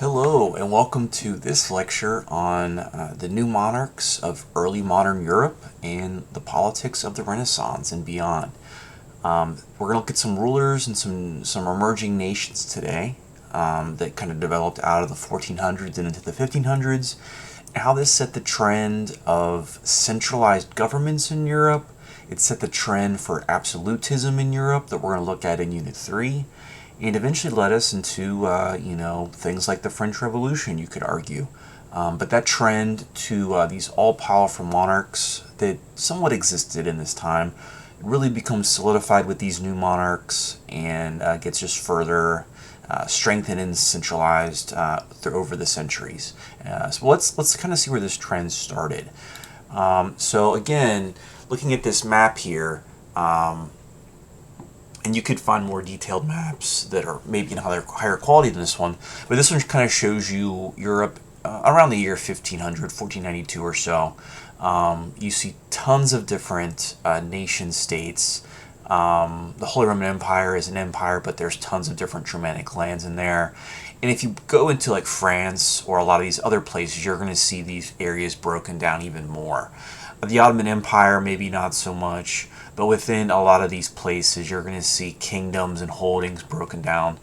Hello, and welcome to this lecture on the new monarchs of early modern Europe and the politics of the Renaissance and beyond. We're going to look at some rulers and some emerging nations today that kind of developed out of the 1400s and into the 1500s, and how this set the trend of centralized governments in Europe. It set the trend for absolutism in Europe that we're going to look at in Unit 3. And eventually led us into, things like the French Revolution, you could argue. But that trend to these all-powerful monarchs that somewhat existed in this time really becomes solidified with these new monarchs and gets just further strengthened and centralized over the centuries. So let's kind of see where this trend started. So again, looking at this map here, and you could find more detailed maps that are maybe in higher quality than this one. But this one kind of shows you Europe around the year 1500, 1492 or so. You see tons of different nation states. The Holy Roman Empire is an empire, but there's tons of different Germanic lands in there. And if you go into like France or a lot of these other places, you're going to see these areas broken down even more. The Ottoman Empire, maybe not so much, but within a lot of these places, you're going to see kingdoms and holdings broken down.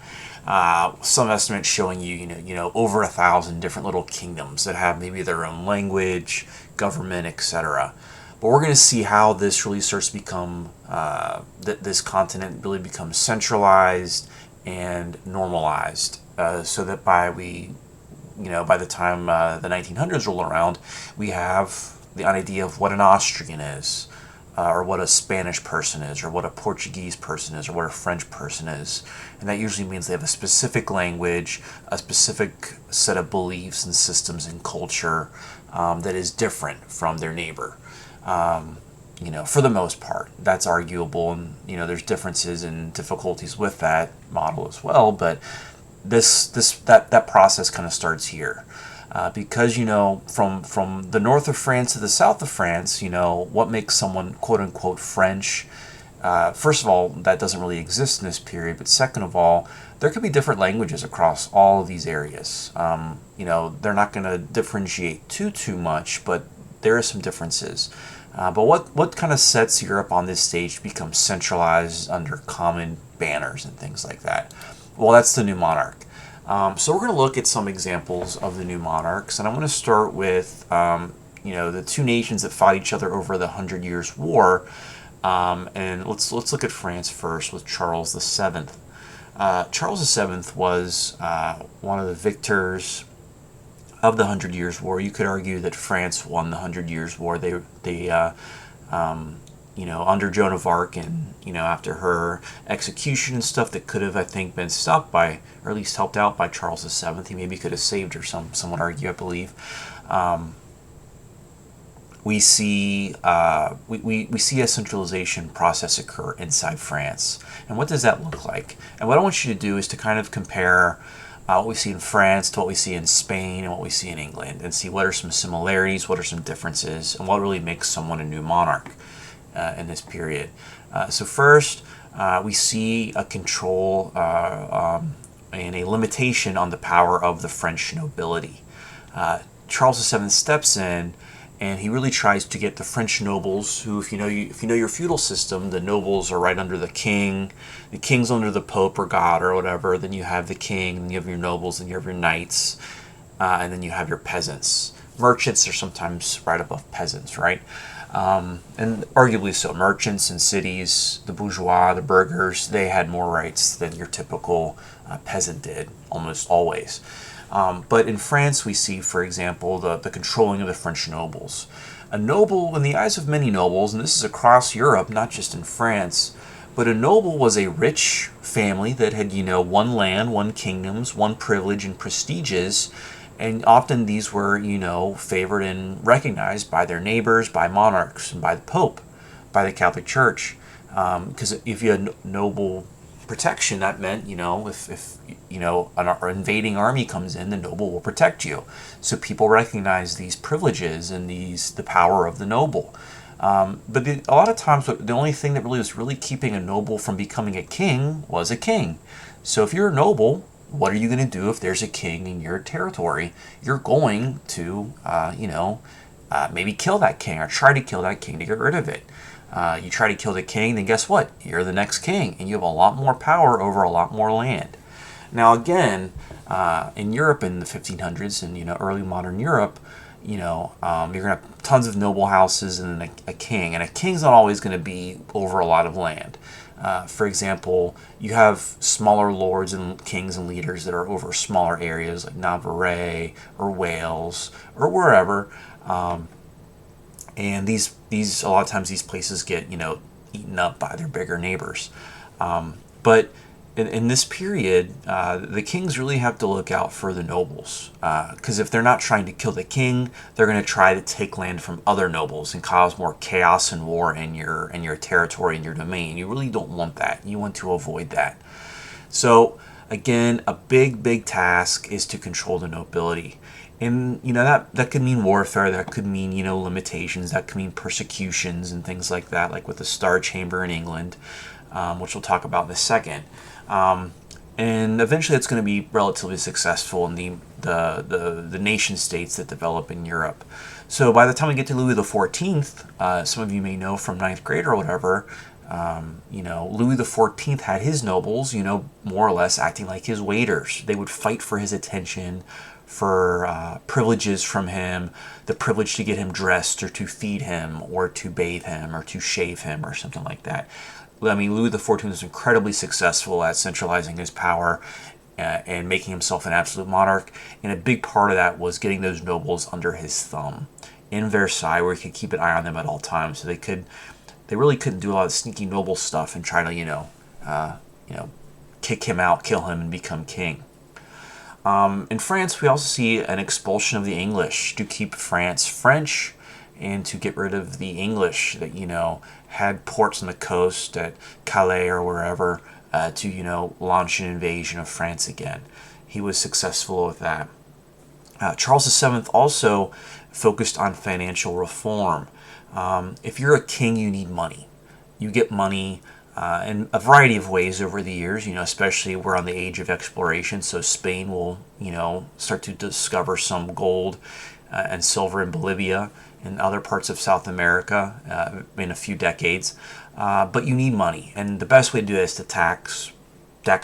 Some estimates showing you over 1,000 different little kingdoms that have maybe their own language, government, etc. But we're going to see how this really starts to become, this continent really becomes centralized and normalized, so that by the time the 1900s roll around, we have the idea of what an Austrian is, or what a Spanish person is, or what a Portuguese person is, or what a French person is. And that usually means they have a specific language, a specific set of beliefs and systems and culture that is different from their neighbor. For the most part, that's arguable, and there's differences and difficulties with that model as well. But that process kind of starts here. Because from the north of France to the south of France, what makes someone quote unquote French? First of all, that doesn't really exist in this period. But second of all, there could be different languages across all of these areas. They're not going to differentiate too much, but there are some differences. But what kind of sets Europe on this stage to become centralized under common banners and things like that? Well, that's the new monarch. So we're going to look at some examples of the new monarchs, and I'm going to start with the two nations that fought each other over the 100 Years' War, and let's look at France first with Charles VII. Charles VII was one of the victors of the 100 Years' War. You could argue that France won the 100 Years' War. Under Joan of Arc and, after her execution and stuff, that could have, I think, been stopped by, or at least helped out by Charles VII. He maybe could have saved her, some would argue, I believe. We see a centralization process occur inside France. And what does that look like? And what I want you to do is to kind of compare what we see in France to what we see in Spain and what we see in England, and see what are some similarities, what are some differences, and what really makes someone a new monarch in this period. So first, we see a control and a limitation on the power of the French nobility. Charles VII steps in, and he really tries to get the French nobles, who, if you know your feudal system, the nobles are right under the king. The king's under the pope or god or whatever. Then you have the king, and you have your nobles, and you have your knights, and then you have your peasants. Merchants are sometimes right above peasants, right? And arguably so. Merchants in cities, the bourgeois, the burghers, they had more rights than your typical peasant did, almost always. But in France, we see, for example, the controlling of the French nobles. A noble, in the eyes of many nobles, and this is across Europe, not just in France, but a noble was a rich family that had, one land, one kingdoms, one privilege and prestiges. And often these were, favored and recognized by their neighbors, by monarchs, and by the Pope, by the Catholic Church. Because if you had noble protection, that meant, if an invading army comes in, the noble will protect you. So people recognize these privileges and the power of the noble. But a lot of times, the only thing that was really keeping a noble from becoming a king was a king. So if you're a noble, what are you going to do if there's a king in your territory? You're going to, maybe kill that king or try to kill that king to get rid of it. You try to kill the king, then guess what? You're the next king, and you have a lot more power over a lot more land. Now, again, in Europe in the 1500s and early modern Europe, you're gonna have tons of noble houses and then a king, and a king's not always going to be over a lot of land. For example, you have smaller lords and kings and leaders that are over smaller areas like Navarre or Wales or wherever. And these a lot of times these places get eaten up by their bigger neighbors. But in this period, the kings really have to look out for the nobles, because if they're not trying to kill the king, they're going to try to take land from other nobles and cause more chaos and war in your territory and your domain. You really don't want that. You want to avoid that. So again, a big task is to control the nobility. And that could mean warfare, that could mean limitations, that could mean persecutions and things like that, like with the Star Chamber in England, which we'll talk about in a second. And eventually it's going to be relatively successful in the nation states that develop in Europe. So by the time we get to Louis XIV, some of you may know from ninth grade or whatever, Louis XIV had his nobles, more or less acting like his waiters. They would fight for his attention, for privileges from him, the privilege to get him dressed or to feed him or to bathe him or to shave him or something like that. I mean, Louis XIV was incredibly successful at centralizing his power and making himself an absolute monarch. And a big part of that was getting those nobles under his thumb in Versailles, where he could keep an eye on them at all times. So they really couldn't do a lot of sneaky noble stuff and try to, kick him out, kill him, and become king. In France, we also see an expulsion of the English to keep France French and to get rid of the English that, had ports on the coast at Calais or wherever to, launch an invasion of France again. He was successful with that. Charles VII also focused on financial reform. If you're a king, you need money. You get money in a variety of ways over the years, especially we're on the age of exploration, so Spain will, start to discover some gold and silver in Bolivia and other parts of South America in a few decades. But you need money, and the best way to do it is to tax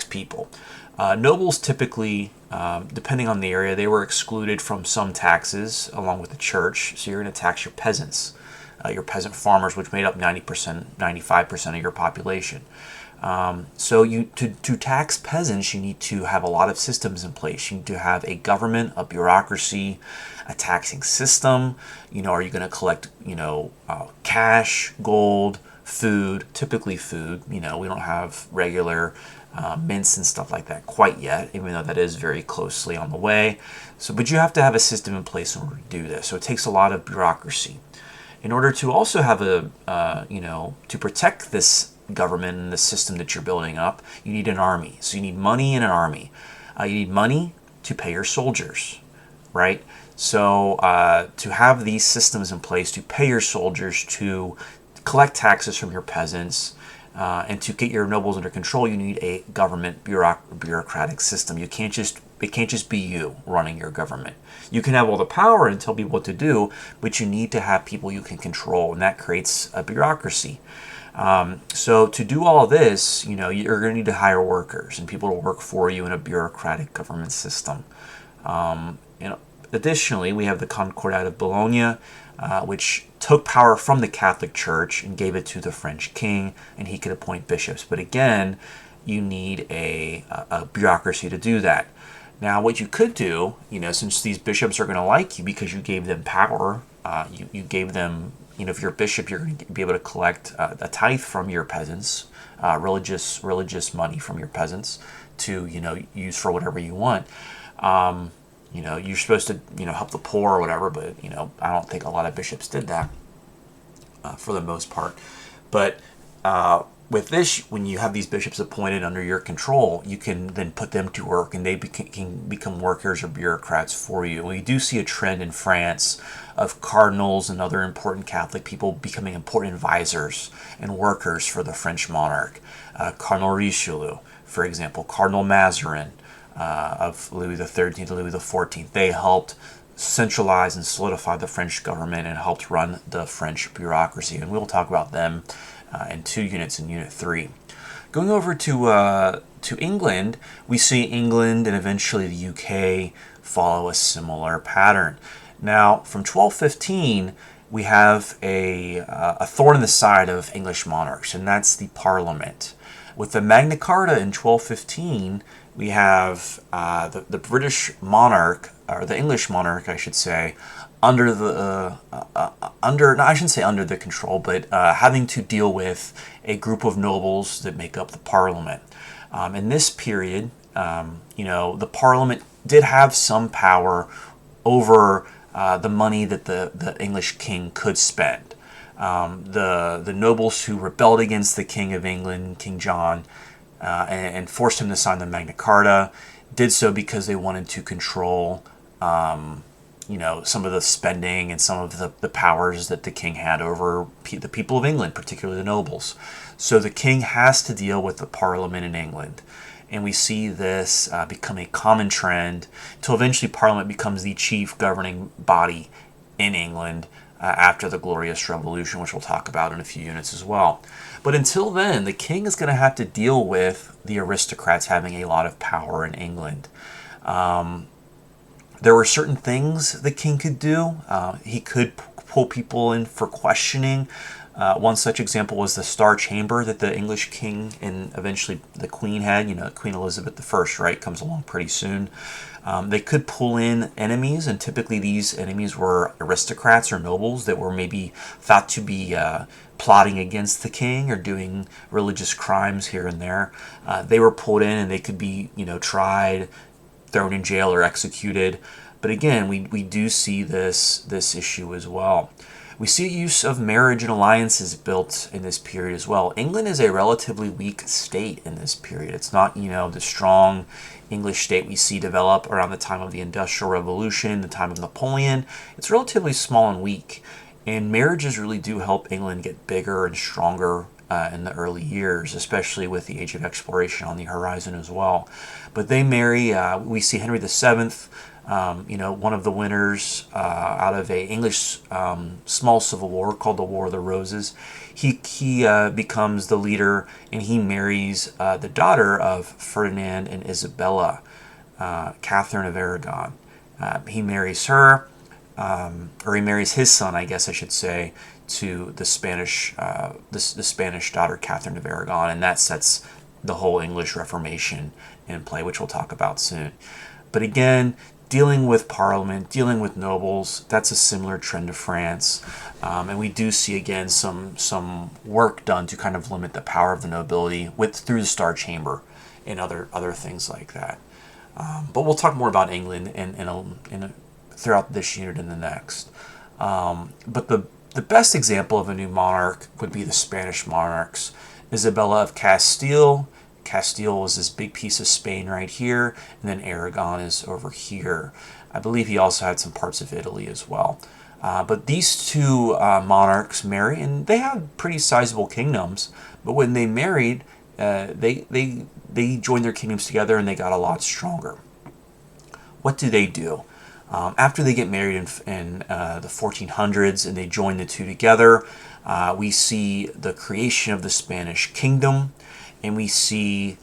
people. Nobles typically, depending on the area, they were excluded from some taxes along with the church, so you're going to tax your peasants. Your peasant farmers, which made up 90%, 95% of your population. So to tax peasants, you need to have a lot of systems in place. You need to have a government, a bureaucracy, a taxing system. Are you going to collect, cash, gold, food, typically food. We don't have regular mints and stuff like that quite yet, even though that is very closely on the way. But you have to have a system in place in order to do this. So it takes a lot of bureaucracy. In order to also have to protect this government and the system that you're building up, you need an army. So you need money and an army. You need money to pay your soldiers, right? So to have these systems in place to pay your soldiers, to collect taxes from your peasants, and to get your nobles under control, you need a government bureaucratic system. It can't just be you running your government. You can have all the power and tell people what to do, but you need to have people you can control, and that creates a bureaucracy. So to do all this, you're going to need to hire workers and people to work for you in a bureaucratic government system. Additionally, we have the Concordat of Bologna, which took power from the Catholic Church and gave it to the French king, and he could appoint bishops. But again, you need a bureaucracy to do that. Now, what you could do, since these bishops are going to like you because you gave them power, you gave them, if you're a bishop, you're going to be able to collect a tithe from your peasants, religious money from your peasants to, use for whatever you want. You're supposed to, help the poor or whatever, but, I don't think a lot of bishops did that for the most part. But with this, when you have these bishops appointed under your control, you can then put them to work and they can become workers or bureaucrats for you. We do see a trend in France of cardinals and other important Catholic people becoming important advisors and workers for the French monarch. Cardinal Richelieu, for example, Cardinal Mazarin, of Louis XIII to Louis XIV. They helped centralize and solidify the French government and helped run the French bureaucracy. And we'll talk about them in 2 units in Unit 3. Going over to England, we see England and eventually the UK follow a similar pattern. Now, from 1215, we have a thorn in the side of English monarchs, and that's the Parliament. With the Magna Carta in 1215, we have the British monarch, or the English monarch, I should say, under the no, I shouldn't say under the control, but having to deal with a group of nobles that make up the Parliament. In this period, the Parliament did have some power over the money that the English king could spend. The nobles who rebelled against the King of England, King John, and forced him to sign the Magna Carta, did so because they wanted to control, some of the spending and some of the powers that the king had over the people of England, particularly the nobles. So the king has to deal with the Parliament in England. And we see this become a common trend until eventually Parliament becomes the chief governing body in England after the Glorious Revolution, which we'll talk about in a few units as well. But until then, the king is going to have to deal with the aristocrats having a lot of power in England. There were certain things the king could do. He could pull people in for questioning. One such example was the Star Chamber that the English king and eventually the queen had. Queen Elizabeth I, right, comes along pretty soon. They could pull in enemies, and typically these enemies were aristocrats or nobles that were maybe thought to be plotting against the king or doing religious crimes here and there. They were pulled in and they could be, tried, thrown in jail, or executed. But again, we do see this issue as well. We see use of marriage and alliances built in this period as well. England is a relatively weak state in this period. It's not, the strong English state we see develop around the time of the Industrial Revolution, the time of Napoleon. It's relatively small and weak. And marriages really do help England get bigger and stronger in the early years, especially with the age of exploration on the horizon as well. But they marry. We see Henry VII, one of the winners out of a English small civil war called the War of the Roses. He becomes the leader, and he marries the daughter of Ferdinand and Isabella, Catherine of Aragon. He marries her, or he marries his son, I guess I should say, to the Spanish the Spanish daughter, Catherine of Aragon, and that sets the whole English Reformation in play, which we'll talk about soon. But again, dealing with Parliament, dealing with nobles, that's a similar trend to France. And we do see, again, some work done to kind of limit the power of the nobility through the Star Chamber and other things like that. But we'll talk more about England throughout this unit and the next. But the best example of a new monarch would be the Spanish monarchs. Isabella of Castile. Castile was this big piece of Spain right here, and then Aragon is over here. I believe he also had some parts of Italy as well. But these two monarchs marry, and they had pretty sizable kingdoms. But when they married, they joined their kingdoms together, and they got a lot stronger. What do they do? After they get married in the 1400s and they join the two together, we see the creation of the Spanish kingdom. And we see,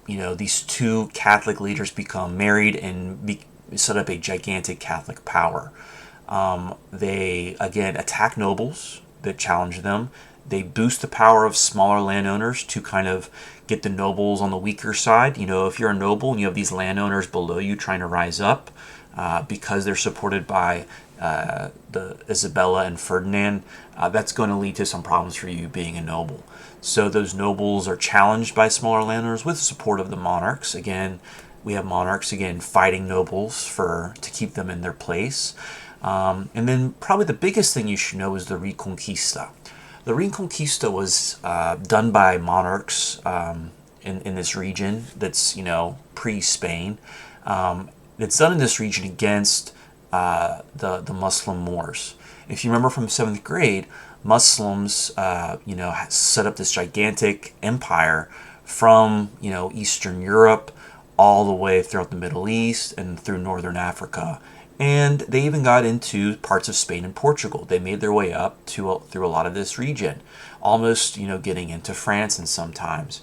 these two Catholic leaders become married and set up a gigantic Catholic power. They, again, attack nobles that challenge them. They boost the power of smaller landowners to kind of get the nobles on the weaker side. If you're a noble and you have these landowners below you trying to rise up because they're supported by the Isabella and Ferdinand, that's going to lead to some problems for you being a noble. So those nobles are challenged by smaller landowners with the support of the monarchs. Again, we have monarchs, fighting nobles to keep them in their place. And then probably the biggest thing you should know is the Reconquista. The Reconquista was done by monarchs in this region that's, pre-Spain. It's done in this region against the Muslim Moors. If you remember from 7th grade, Muslims, set up this gigantic empire from, Eastern Europe all the way throughout the Middle East and through northern Africa. And they even got into parts of Spain and Portugal. They made their way up through a lot of this region, almost getting into France, and sometimes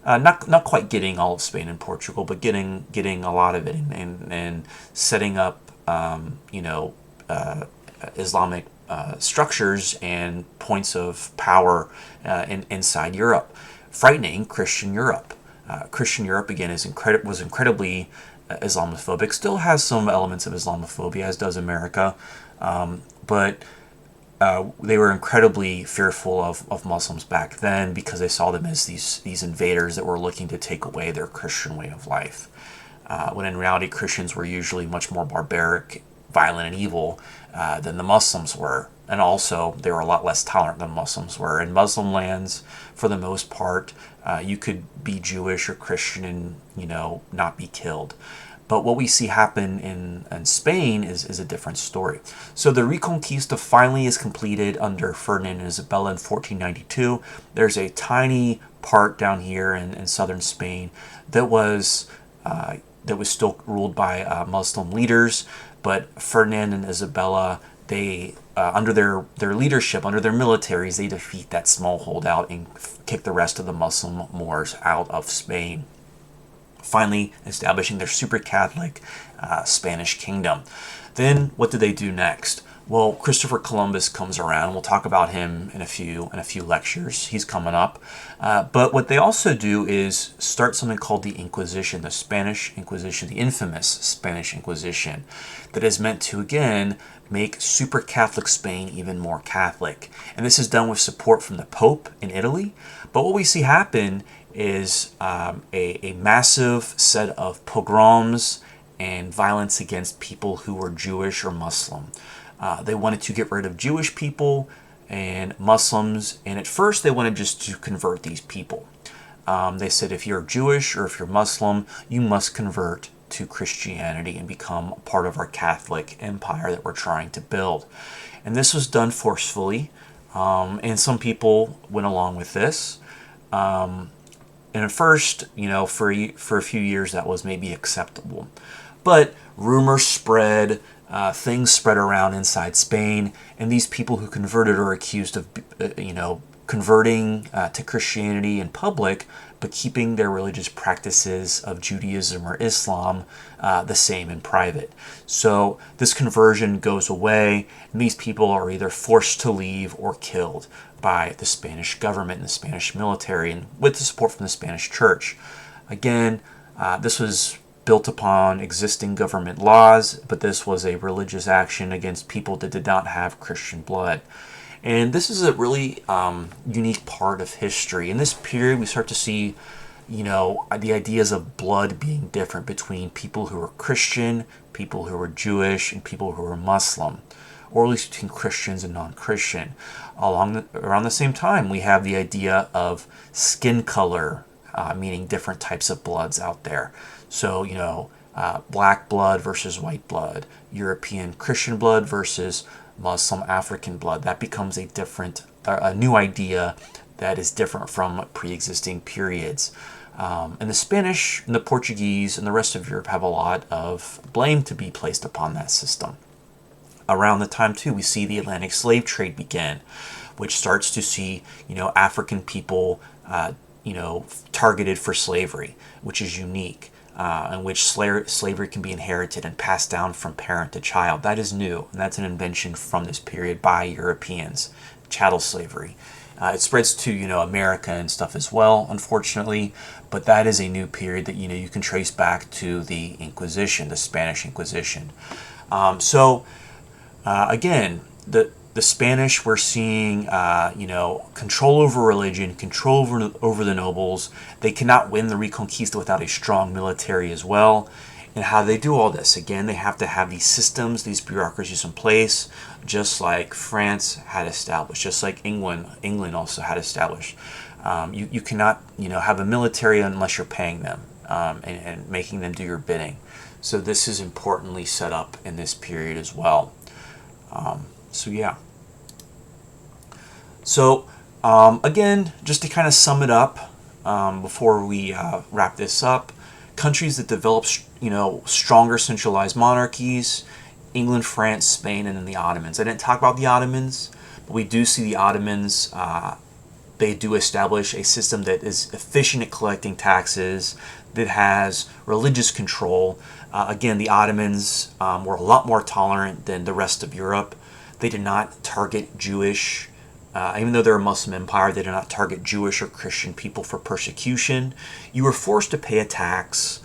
not quite getting all of Spain and Portugal, but getting a lot of it, and setting up Islamic structures and points of power inside Europe, frightening Christian Europe. Christian Europe, again, was incredibly Islamophobic, still has some elements of Islamophobia, as does America, but they were incredibly fearful of Muslims back then, because they saw them as these invaders that were looking to take away their Christian way of life. When in reality, Christians were usually much more barbaric, violent, and evil than the Muslims were. And also, they were a lot less tolerant than Muslims were. In Muslim lands, for the most part, you could be Jewish or Christian and, not be killed. But what we see happen in Spain is a different story. So the Reconquista finally is completed under Ferdinand and Isabella in 1492. There's a tiny part down here in southern Spain that was still ruled by Muslim leaders, but Ferdinand and Isabella, they under their leadership, under their militaries, they defeat that small holdout and kick the rest of the Muslim Moors out of Spain, finally establishing their super Catholic Spanish kingdom. Then what did they do next? Well, Christopher Columbus comes around. We'll talk about him in a few lectures. He's coming up. But what they also do is start something called the Inquisition, the Spanish Inquisition, the infamous Spanish Inquisition, that is meant to, again, make super Catholic Spain even more Catholic. And this is done with support from the Pope in Italy. But what we see happen is a massive set of pogroms and violence against people who were Jewish or Muslim. They wanted to get rid of Jewish people and Muslims, and at first they wanted just to convert these people. They said, if you're Jewish or if you're Muslim, you must convert to Christianity and become a part of our Catholic empire that we're trying to build. And this was done forcefully, and some people went along with this. And at first, for a few years, that was maybe acceptable. But rumors spread, things spread around inside Spain, and these people who converted are accused of, converting to Christianity in public, but keeping their religious practices of Judaism or Islam the same in private. So this conversion goes away, and these people are either forced to leave or killed by the Spanish government and the Spanish military, and with the support from the Spanish church. Again, this was built upon existing government laws, but this was a religious action against people that did not have Christian blood. And this is a really unique part of history. In this period, we start to see, the ideas of blood being different between people who were Christian, people who were Jewish, and people who were Muslim, or at least between Christians and non-Christian. Around the same time, we have the idea of skin color, meaning different types of bloods out there. So, black blood versus white blood, European Christian blood versus Muslim African blood. That becomes a new idea that is different from pre-existing periods. And the Spanish and the Portuguese and the rest of Europe have a lot of blame to be placed upon that system. Around the time, too, we see the Atlantic slave trade begin, which starts to see, African people, targeted for slavery, which is unique. In which slavery can be inherited and passed down from parent to child. That is new, and that's an invention from this period by Europeans, chattel slavery. It spreads to, America and stuff as well, unfortunately, but that is a new period that, you can trace back to the Inquisition, the Spanish Inquisition. Again, the Spanish were seeing, control over religion, control over the nobles. They cannot win the Reconquista without a strong military as well. And how do they do all this? Again, they have to have these systems, these bureaucracies in place, just like France had established, just like England also had established. You cannot, have a military unless you're paying them and making them do your bidding. So this is importantly set up in this period as well. So again, just to kind of sum it up before we wrap this up, Countries that developed, stronger centralized monarchies: England, France, Spain, and then the Ottomans. I didn't talk about the Ottomans, but we do see the Ottomans. They do establish a system that is efficient at collecting taxes, that has religious control. Again, the Ottomans were a lot more tolerant than the rest of Europe. They did not target Jewish, even though they're a Muslim empire, they did not target Jewish or Christian people for persecution. You were forced to pay a tax,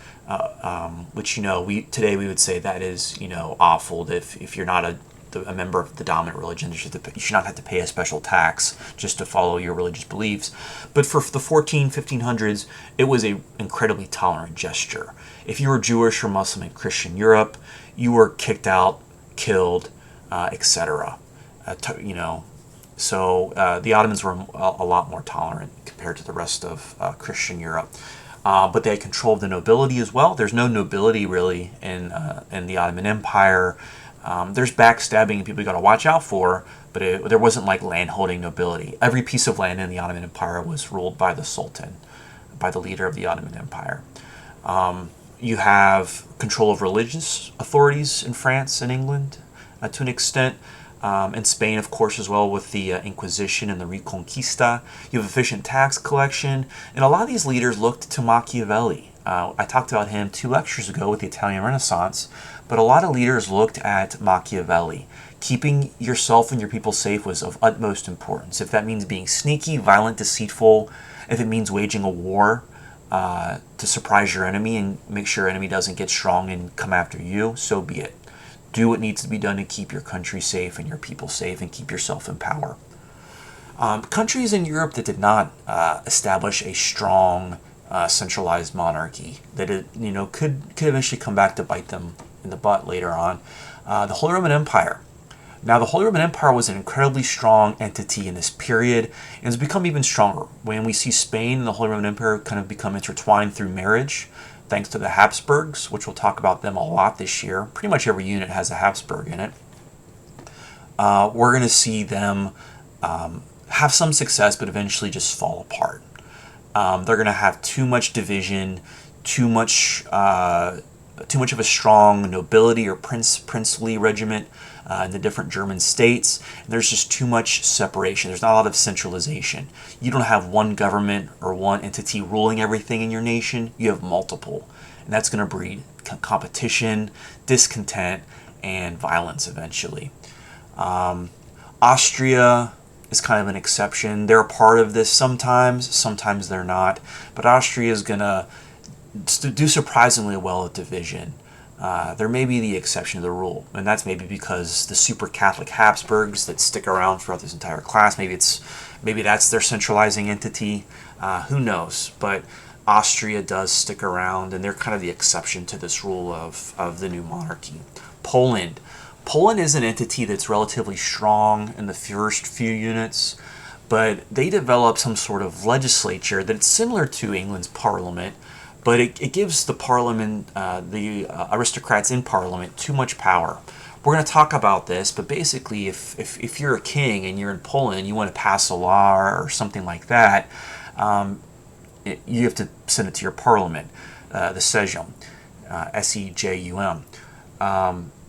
which, today we would say that is, awful. If you're not a member of the dominant religion, you should not have to pay a special tax just to follow your religious beliefs. But for the 1500s, it was an incredibly tolerant gesture. If you were Jewish or Muslim in Christian Europe, you were kicked out, killed, etc. So the Ottomans were a lot more tolerant compared to the rest of Christian Europe. But they had control of the nobility as well. There's no nobility really in the Ottoman Empire. There's backstabbing and people you got to watch out for, but there wasn't like landholding nobility. Every piece of land in the Ottoman Empire was ruled by the Sultan, by the leader of the Ottoman Empire. You have control of religious authorities in France and England to an extent. In Spain, of course, as well, with the Inquisition and the Reconquista. You have efficient tax collection. And a lot of these leaders looked to Machiavelli. I talked about him 2 lectures ago with the Italian Renaissance. But a lot of leaders looked at Machiavelli. Keeping yourself and your people safe was of utmost importance. If that means being sneaky, violent, deceitful, if it means waging a war to surprise your enemy and make sure your enemy doesn't get strong and come after you, so be it. Do what needs to be done to keep your country safe and your people safe and keep yourself in power. Countries in Europe that did not establish a strong centralized monarchy, that could eventually come back to bite them in the butt later on. The Holy Roman Empire. Now, the Holy Roman Empire was an incredibly strong entity in this period, and has become even stronger when we see Spain and the Holy Roman Empire kind of become intertwined through marriage, thanks to the Habsburgs, which we'll talk about them a lot this year. Pretty much every unit has a Habsburg in it. We're going to see them have some success, but eventually just fall apart. They're going to have too much division, too much of a strong nobility or princely regiment in the different German states. And there's just too much separation. There's not a lot of centralization. You don't have one government or one entity ruling everything in your nation. You have multiple. And that's going to breed competition, discontent, and violence eventually. Austria is kind of an exception. They're a part of this sometimes they're not. But Austria is going to do surprisingly well at division. There may be the exception to the rule, and that's maybe because the super Catholic Habsburgs that stick around throughout this entire class, maybe that's their centralizing entity. Who knows? But Austria does stick around, and they're kind of the exception to this rule of the new monarchy. Poland is an entity that's relatively strong in the first few units, but they develop some sort of legislature that's similar to England's parliament. But it gives the parliament, the aristocrats in parliament, too much power. We're going to talk about this, but basically if you're a king and you're in Poland and you want to pass a law or something like that, you have to send it to your parliament, the Sejm, S-E-J-U-M.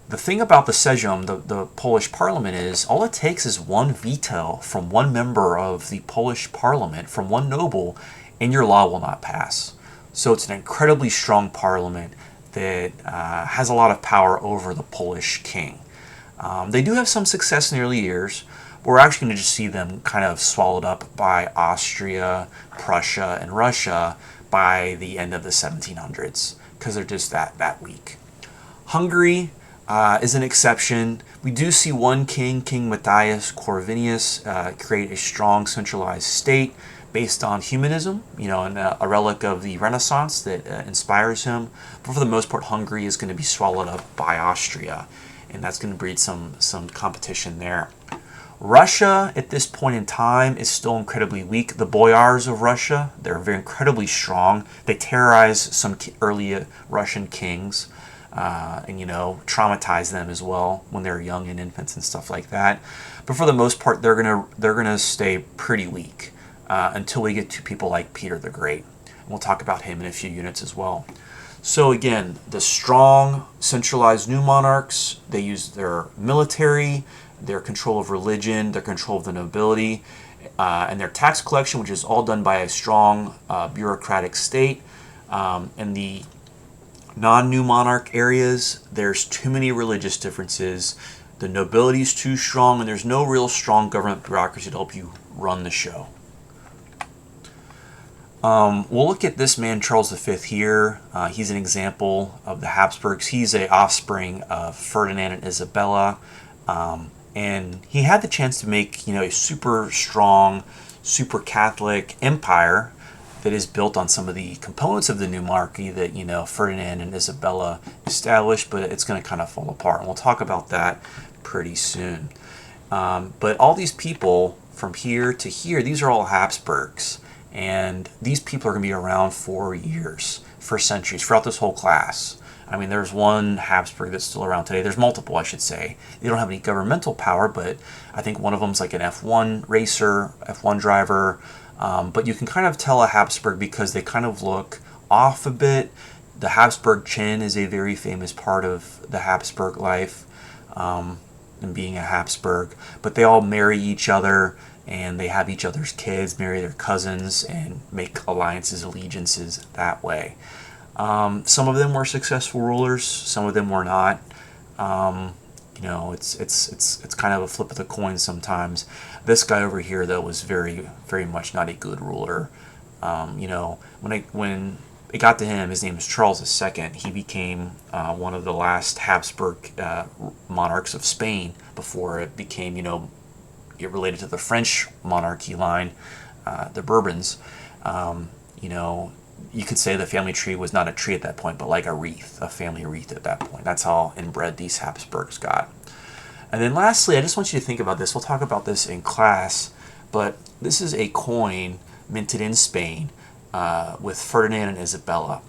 The thing about the Sejm, the Polish parliament, is all it takes is one veto from one member of the Polish parliament, from one noble, and your law will not pass. So it's an incredibly strong parliament that has a lot of power over the Polish king. They do have some success in the early years, but we're actually going to just see them kind of swallowed up by Austria, Prussia, and Russia by the end of the 1700s, because they're just that weak. Hungary is an exception. We do see one king, King Matthias Corvinus, create a strong centralized state based on humanism, and a relic of the Renaissance that inspires him. But for the most part, Hungary is going to be swallowed up by Austria, and that's going to breed some competition there. Russia, at this point in time, is still incredibly weak. The boyars of Russia, they're very incredibly strong. They terrorize some early Russian kings, and traumatize them as well when they're young and infants and stuff like that. But for the most part, they're gonna stay pretty weak. Until we get to people like Peter the Great. And we'll talk about him in a few units as well. So again, the strong, centralized new monarchs, they use their military, their control of religion, their control of the nobility, and their tax collection, which is all done by a strong bureaucratic state. And the non-new monarch areas, there's too many religious differences. The nobility is too strong, and there's no real strong government bureaucracy to help you run the show. We'll look at this man, Charles V here. He's an example of the Habsburgs. He's an offspring of Ferdinand and Isabella. And he had the chance to make, a super strong, super Catholic empire that is built on some of the components of the new monarchy that, Ferdinand and Isabella established, but it's going to kind of fall apart. And we'll talk about that pretty soon. But all these people from here to here, these are all Habsburgs. And these people are going to be around for years, for centuries, throughout this whole class. I mean, there's one Habsburg that's still around today. There's multiple, I should say. They don't have any governmental power, but I think one of them's like an F1 racer, F1 driver. But you can kind of tell a Habsburg because they kind of look off a bit. The Habsburg chin is a very famous part of the Habsburg life, and being a Habsburg. But they all marry each other, and they have each other's kids, marry their cousins, and make alliances, allegiances that way. Some of them were successful rulers, some of them were not. It's kind of a flip of the coin sometimes. This guy over here, though, was very, very much not a good ruler. When it got to him, his name is Charles II. He became one of the last Habsburg monarchs of Spain before it became, get related to the French monarchy line, the Bourbons. You could say the family tree was not a tree at that point, but like a wreath, a family wreath at that point. That's how inbred these Habsburgs got. And then lastly, I just want you to think about this. We'll talk about this in class, but this is a coin minted in Spain with Ferdinand and Isabella.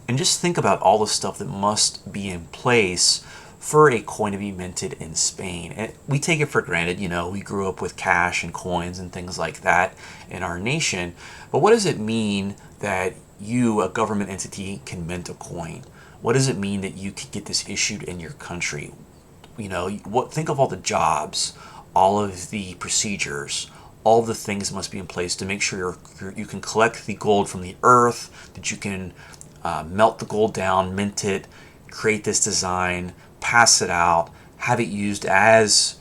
And just think about all the stuff that must be in place for a coin to be minted in Spain. And we take it for granted, we grew up with cash and coins and things like that in our nation. But what does it mean that you, a government entity, can mint a coin? What does it mean that you can get this issued in your country? Think of all the jobs, all of the procedures, all the things must be in place to make sure you can collect the gold from the earth, that you can melt the gold down, mint it, create this design, pass it out, have it used as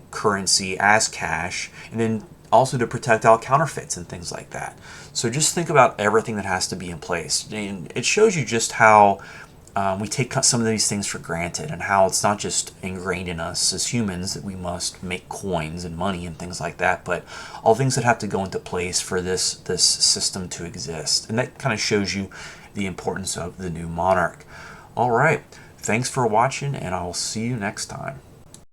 currency, as cash, and then also to protect out counterfeits and things like that. So just think about everything that has to be in place. And it shows you just how we take some of these things for granted, and how it's not just ingrained in us as humans that we must make coins and money and things like that, but all things that have to go into place for this system to exist. And that kind of shows you the importance of the new monarch. All right. Thanks for watching, and I'll see you next time.